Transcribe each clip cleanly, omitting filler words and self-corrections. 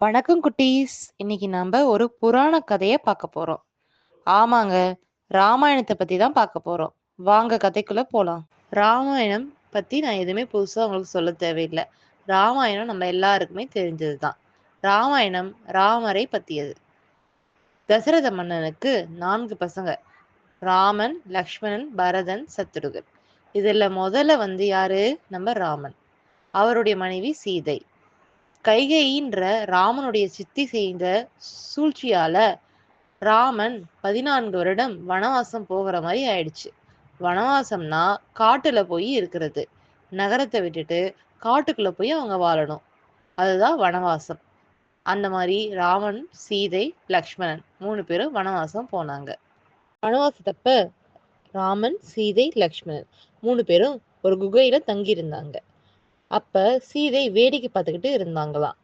வணக்கம் குட்டீஸ். இன்னைக்கு நாம ஒரு புராண கதைய பார்க்க போறோம். ஆமாங்க, ராமாயணத்தை பத்தி தான் பார்க்க போறோம். வாங்க கதைக்குள்ள போலாம். ராமாயணம் பத்தி நான் எதுவுமே புதுசா உங்களுக்கு சொல்ல தேவையில்லை. ராமாயணம் நம்ம எல்லாருக்குமே தெரிஞ்சதுதான். ராமாயணம் ராமரை பத்தியது. தசரத மன்னனுக்கு 4 பசங்க. ராமன், லக்ஷ்மணன், பரதன், சத்ருகன். இதுல முதல்ல யாரு? நம்ம ராமன். அவருடைய மனைவி சீதை. கைகேயின்ற ராமனுடைய சித்தி செய்த சூழ்ச்சியால ராமன் 14 வருடம் வனவாசம் போகிற மாதிரி ஆயிடுச்சு. வனவாசம்னா காட்டுல போய் இருக்கிறது. நகரத்தை விட்டுட்டு காட்டுக்குள்ள போய் அவங்க வாழணும். அதுதான் வனவாசம். அந்த மாதிரி ராமன், சீதை, லக்ஷ்மணன் 3 பேரும் வனவாசம் போனாங்க. வனவாசத்தப்ப ராமன், சீதை, லக்ஷ்மணன் 3 பேரும் ஒரு குகையில தங்கி இருந்தாங்க. அப்ப சீதை வேடிக்கை பார்த்துக்கிட்டு இருந்தாங்களாம்.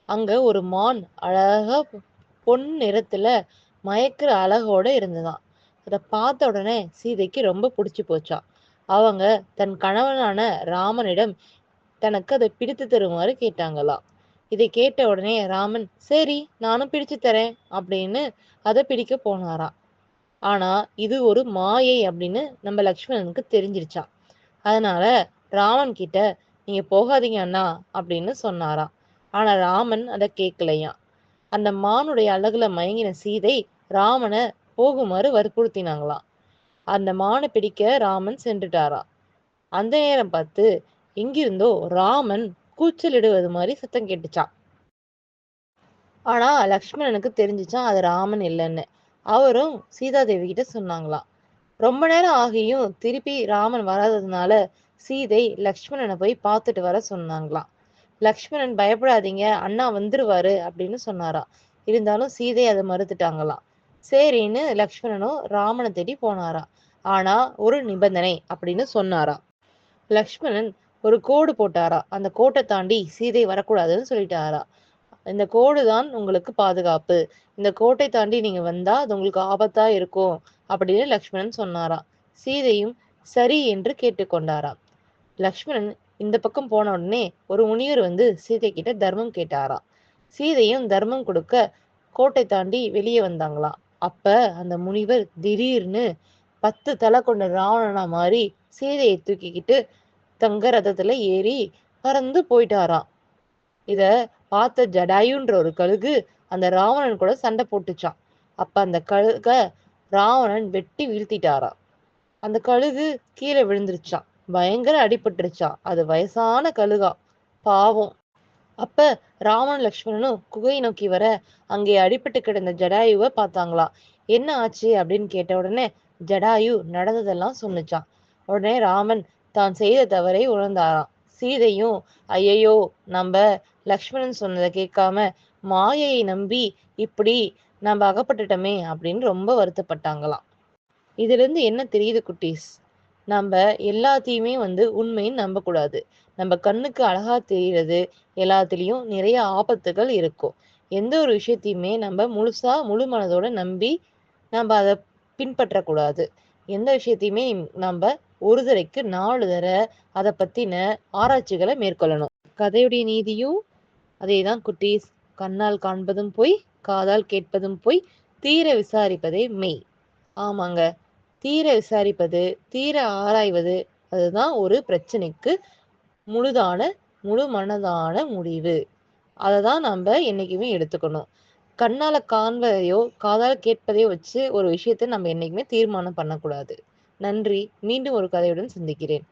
அங்க ஒரு மான் அழகா பொன் நிறத்துல மயக்கிற அழகோட இருந்ததாம். அத பார்த்த உடனே சீதைக்கு ரொம்ப பிடிச்சு போச்சாம். அவங்க தன் கணவனான ராமனிடம் தனக்கு அதை பிடித்து தருமாறு கேட்டாங்களாம். இதை கேட்ட உடனே ராமன், சரி நானும் பிடிச்சு தரேன் அப்படின்னு அதை பிடிக்க போனாராம். ஆனா இது ஒரு மாயை அப்படின்னு நம்ம லக்ஷ்மணனுக்கு தெரிஞ்சிருச்சாம். அதனால ராமன் கிட்ட, நீங்க போகாதீங்க அண்ணா அப்படின்னு சொன்னாராம். ஆனா ராமன் அதை கேட்கலையாம். அந்த மானுடைய அழகுல மயங்கின சீதை ராமனை போகுமாறு வற்புறுத்தினாங்களாம். அந்த மானை பிடிக்க ராமன் சென்றுட்டாராம். அந்த நேரம் பார்த்து எங்கிருந்தோ ராமன் கூச்சலிடுவது மாதிரி சத்தம் கேட்டுச்சான். ஆனா லக்ஷ்மணனுக்கு தெரிஞ்சுச்சான் அது ராமன் இல்லைன்னு. அவரும் சீதாதேவி கிட்ட சொன்னாங்களாம். ரொம்ப நேரம் ஆகியும் திருப்பி ராமன் வராததுனால சீதை லக்ஷ்மணனை போய் பார்த்துட்டு வர சொன்னாங்களாம். லக்ஷ்மணன், பயப்படாதீங்க, அண்ணா வந்துருவாரு அப்படின்னு சொன்னாராம். இருந்தாலும் சீதை அதை மறுத்துட்டாங்களாம். சரின்னு லக்ஷ்மணனும் ராமனை தேடி போனாராம். ஆனா ஒரு நிபந்தனை அப்படின்னு சொன்னாராம். லக்ஷ்மணன் ஒரு கோடு போட்டாரா. அந்த கோட்டை தாண்டி சீதை வரக்கூடாதுன்னு சொல்லிட்டாரா. இந்த கோடு தான் உங்களுக்கு பாதுகாப்பு. இந்த கோட்டை தாண்டி நீங்க வந்தா அது உங்களுக்கு ஆபத்தா இருக்கும் அப்படின்னு லக்ஷ்மணன் சொன்னாராம். சீதையும் சரி என்று கேட்டுக்கொண்டாராம். லக்ஷ்மணன் இந்த பக்கம் போன உடனே ஒரு முனிவர் சீதை கிட்ட தர்மம் கேட்டாராம். சீதையும் தர்மம் கொடுக்க கோட்டை தாண்டி வெளியே வந்தாங்களாம். அப்ப அந்த முனிவர் திடீர்னு 10 தலை கொண்ட ராவணனா மாதிரி சீதையை தூக்கிக்கிட்டு தங்க ரதத்துல ஏறி பறந்து போயிட்டாராம். இத பார்த்த ஜடாயுன்ற ஒரு கழுகு அந்த ராவணன் கூட சண்டை போட்டுச்சான். அப்ப அந்த கழுக ராவணன் வெட்டி வீழ்த்திட்டாராம். அந்த கழுகு கீழே விழுந்துருச்சான். பயங்கர அடிபட்டுருச்சான். அது வயசான கழுகா, பாவம். அப்ப ராமன் லக்ஷ்மணனும் குகையை நோக்கி வர அங்கே அடிபட்டு கிடந்த ஜடாயுவை பார்த்தாங்களாம். என்ன ஆச்சு அப்படின்னு கேட்ட உடனே ஜடாயு நடந்ததெல்லாம் சொன்னுச்சான். உடனே ராமன் தான் செய்த தவறை உணர்ந்தாராம். சீதையும், ஐயையோ, நம்ம லக்ஷ்மணன் சொன்னதை கேட்காம மாயையை நம்பி இப்படி நம்ம அகப்பட்டுட்டோமே அப்படின்னு ரொம்ப வருத்தப்பட்டாங்களாம். இதுல இருந்து என்ன தெரியுது குட்டீஸ்? நம்ம எல்லாத்தையுமே உண்மைன்னு நம்பக்கூடாது. நம்ம கண்ணுக்கு அழகா தெரியறது எல்லாத்துலயும் நிறைய ஆபத்துகள் இருக்கும். எந்த ஒரு விஷயத்தையுமே நம்ம முழு மனதோட நம்பி நம்ம அதை பின்பற்றக்கூடாது. எந்த விஷயத்தையுமே நம்ம ஒரு தடவைக்கு 4 தடவை அதை பத்தின ஆராய்ச்சிகளை மேற்கொள்ளணும். கதையுடைய நீதியும் அதேதான் குட்டீஸ். கண்ணால் காண்பதும் பொய், காதால் கேட்பதும் பொய், தீர விசாரிப்பதே மெய். ஆமாங்க, தீர விசாரிப்பது, தீர ஆராய்வது, அதுதான் ஒரு பிரச்சனைக்கு முழு மனதான முடிவு. அதை தான் நம்ம என்னைக்குமே எடுத்துக்கணும். கண்ணால காண்பதையோ காதால கேட்பதையோ வச்சு ஒரு விஷயத்தை நம்ம என்னைக்குமே தீர்மானம் பண்ணக்கூடாது. நன்றி. மீண்டும் ஒரு கதையுடன் சந்திக்கிறேன்.